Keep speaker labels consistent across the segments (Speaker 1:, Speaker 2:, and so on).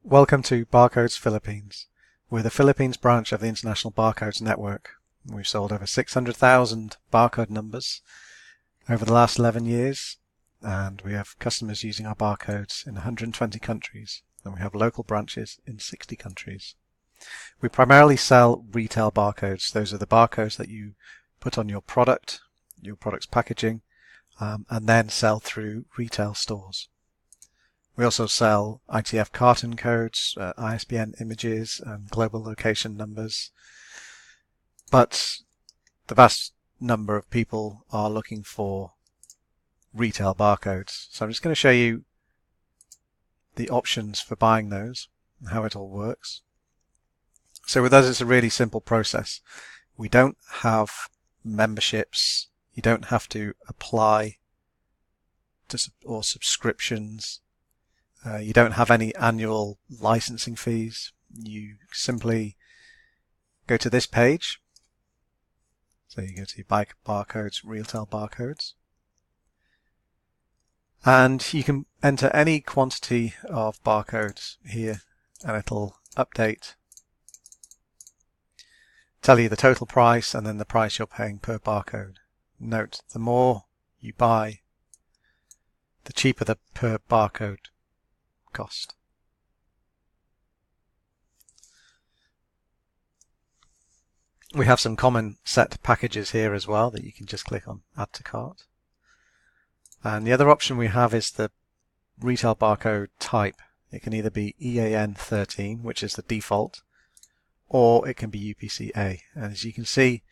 Speaker 1: Welcome to Barcodes Philippines. We're the Philippines branch of the International Barcodes Network. We've sold over 600,000 barcode numbers over the last 11 years, and we have customers using our barcodes in 120 countries, and we have local branches in 60 countries. We primarily sell retail barcodes. Those are the barcodes that you put on your product's packaging, and then sell through retail stores. We also sell ITF carton codes, ISBN images, and global location numbers. But the vast number of people are looking for retail barcodes. So I'm just going to show you the options for buying those and how it all works. So with us, it's a really simple process. We don't have memberships. You don't have to apply or subscriptions. You don't have any annual licensing fees. You simply go to this page. So you go to Buy Barcodes, Retail Barcodes. And you can enter any quantity of barcodes here and it'll update, tell you the total price and then the price you're paying per barcode. Note, the more you buy, the cheaper the per barcode cost. We have some common set packages here as well that you can just click on Add to Cart. And the other option we have is the retail barcode type. It can either be EAN13, which is the default, or it can be upc-a. And as you can see,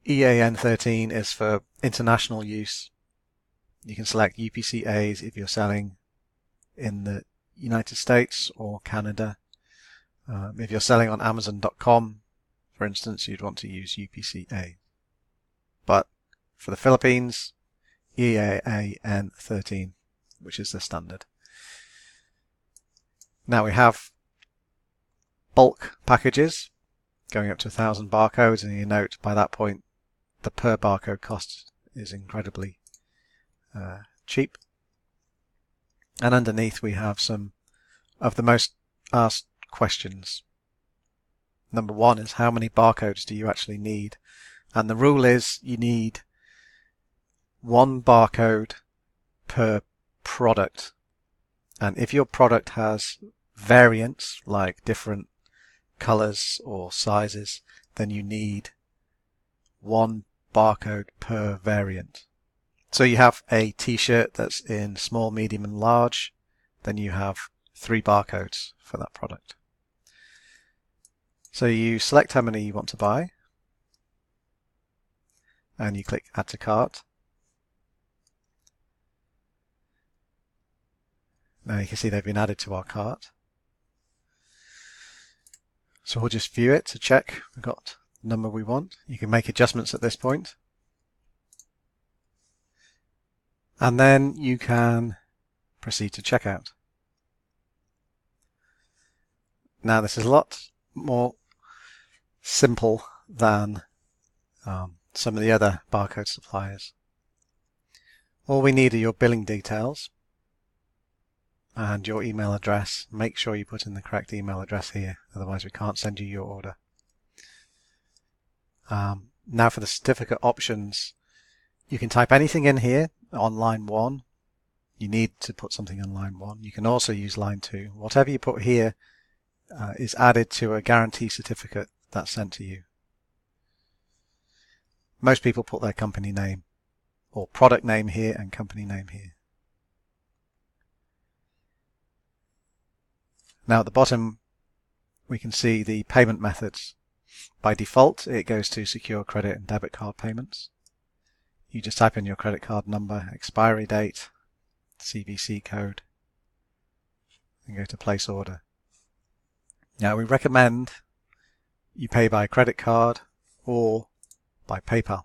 Speaker 1: EAN13 is for international use. You can select upc-a's if you're selling in the United States or Canada. If you're selling on Amazon.com, for instance, you'd want to use upc-a. But for the Philippines, EAN13, which is the standard. Now we have bulk packages going up to 1,000 barcodes, and you note by that point the per barcode cost is incredibly cheap. And underneath we have some of the most asked questions. Number one is, how many barcodes do you actually need? And the rule is you need one barcode per product. And if your product has variants like different colors or sizes, then you need one barcode per variant. So you have a t-shirt that's in small, medium and large, then you have 3 barcodes for that product. So you select how many you want to buy and you click Add to Cart. Now you can see they've been added to our cart. So we'll just view it to check we've got the number we want. You can make adjustments at this point. And then you can proceed to checkout. Now this is a lot more simple than some of the other barcode suppliers. All we need are your billing details and your email address. Make sure you put in the correct email address here, otherwise we can't send you your order. Now for the certificate options, you can type anything in here on line 1. You need to put something on line 1. You can also use line 2. Whatever you put here is added to a guarantee certificate that's sent to you. Most people put their company name or product name here and company name here. Now at the bottom we can see the payment methods. By default it goes to secure credit and debit card payments. You just type in your credit card number, expiry date, CVC code, and go to place order. Now we recommend you pay by credit card or by PayPal.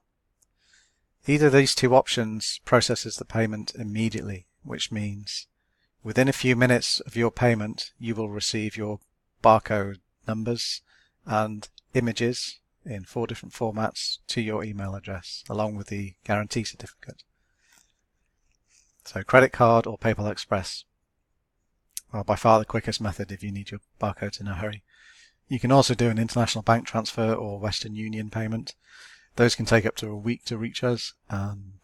Speaker 1: Either of these two options processes the payment immediately, which means within a few minutes of your payment you will receive your barcode numbers and images in 4 different formats to your email address, along with the guarantee certificate. So credit card or PayPal Express. well, by far the quickest method if you need your barcodes in a hurry. You can also do an international bank transfer or Western Union payment. Those can take up to a week to reach us, and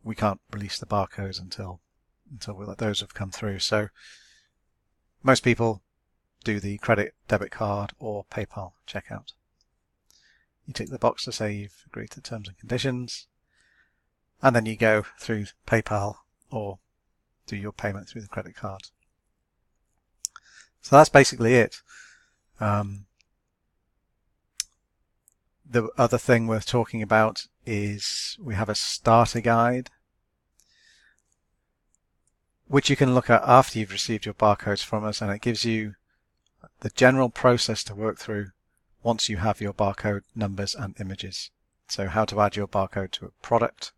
Speaker 1: we can't release the barcodes until those have come through. So most people do the credit, debit card or PayPal checkout. You tick the box to say you've agreed to terms and conditions, and then you go through PayPal or do your payment through the credit card. So that's basically it. The other thing worth talking about is we have a starter guide, which you can look at after you've received your barcodes from us, and it gives you the general process to work through once you have your barcode numbers and images. So how to add your barcode to a product,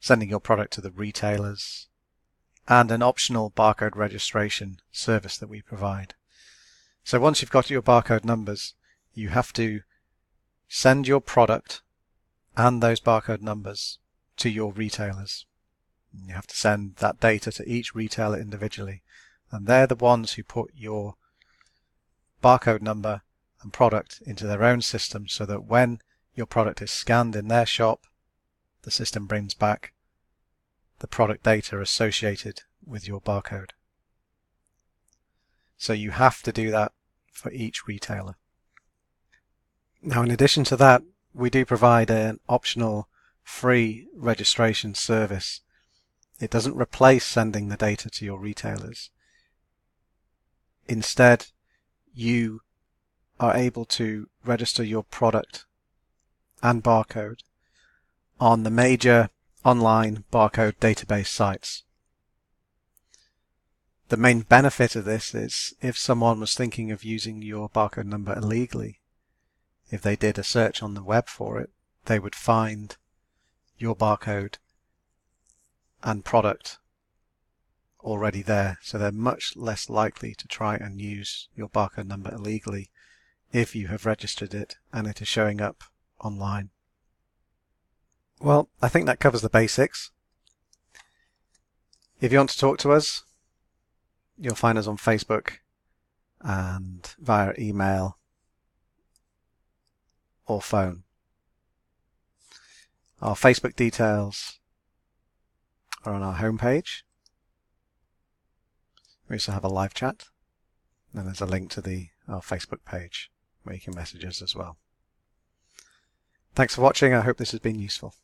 Speaker 1: sending your product to the retailers, and an optional barcode registration service that we provide. So once you've got your barcode numbers, you have to send your product and those barcode numbers to your retailers. You have to send that data to each retailer individually, and they're the ones who put your barcode number and product into their own system, so that when your product is scanned in their shop, the system brings back the product data associated with your barcode. So you have to do that for each retailer. Now, in addition to that, we do provide an optional free registration service. It doesn't replace sending the data to your retailers. Instead, you are able to register your product and barcode on the major online barcode database sites. The main benefit of this is if someone was thinking of using your barcode number illegally, if they did a search on the web for it, they would find your barcode and product already there. So they're much less likely to try and use your barcode number illegally if you have registered it and it is showing up online. Well, I think that covers the basics. If you want to talk to us, you'll find us on Facebook and via email or phone. Our Facebook details are on our homepage. We also have a live chat, and there's a link to our Facebook page where you can message us as well. Thanks for watching. I hope this has been useful.